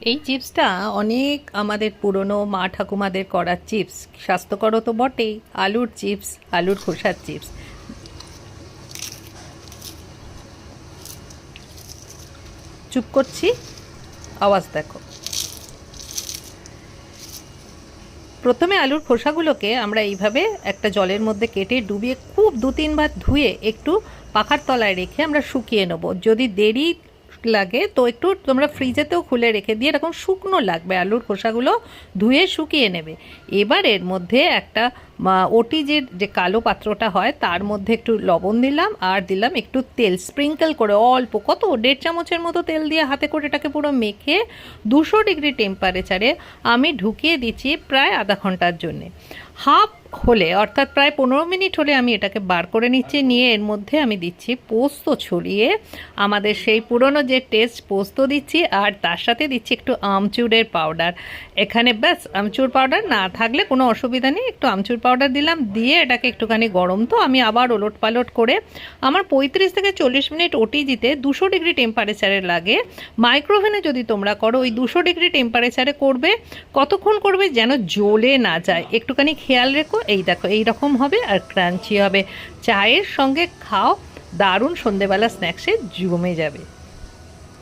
এই চিপসটা অনেক আমাদের পুরনো মা ঠাকুমাদের করা চিপস, স্বাস্থ্যকরও তো বটেই। আলুর চিপস, আলুর খোসার চিপস। চুপ করছি, আওয়াজ দেখো। প্রথমে আলুর খোসাগুলোকে আমরা এইভাবে একটা জলের মধ্যে কেটে ডুবিয়ে খুব 2-3 বার ধুয়ে একটু পাখার তলায় রেখে আমরা শুকিয়ে নেবো। যদি দেরি লাগে তো একটু তোমরা ফ্রিজেতেও খুলে রেখে দিয়ে, এরকম শুকনো লাগবে আলুর খোসাগুলো ধুয়ে শুকিয়ে নেবে। এবার এর মধ্যে একটা ওটি যে কালো পাত্রটা হয় তার মধ্যে একটু লবণ দিলাম, আর দিলাম একটু তেল, স্প্রিঙ্কেল করে অল্প, কত 1.5 চামচের মতো তেল দিয়ে হাতে করে এটাকে পুরো মেখে 200 ডিগ্রি টেম্পারেচারে আমি ঢুকিয়ে দিচ্ছি প্রায় আধা ঘন্টার জন্যে। হাফ হলে অর্থাৎ প্রায় 15 মিনিট হলে আমি এটাকে বার করে নিচ্ছি। নিয়ে এর মধ্যে আমি দিচ্ছি পোস্ত ছড়িয়ে, আমাদের সেই পুরনো যে টেস্ট পোস্ত দিচ্ছি, আর তার সাথে দিচ্ছি একটু আমচুরের পাউডার। এখানে ব্যাস আমচুর পাউডার না থাকলে কোনো অসুবিধা নেই, একটু আমচুর পাউডার দিলাম। দিয়ে এটাকে একটুখানি গরম তো আমি আবার ওলট পালট করে, আমার 35 থেকে 40 মিনিট ওটিজিতে 200 ডিগ্রি টেম্পারেচারে লাগে। মাইক্রোওভেনে যদি তোমরা করো ওই 200 ডিগ্রি টেম্পারেচারে করবে। কতক্ষণ করবে যেন জ্বলে না যায়, একটুখানি খেয়াল রেখো। এই দেখো এইরকম হবে আর ক্রাঞ্চি হবে। চায়ের সঙ্গে খাও, দারুণ সন্ধেবেলা স্ন্যাক্সে জমে যাবে।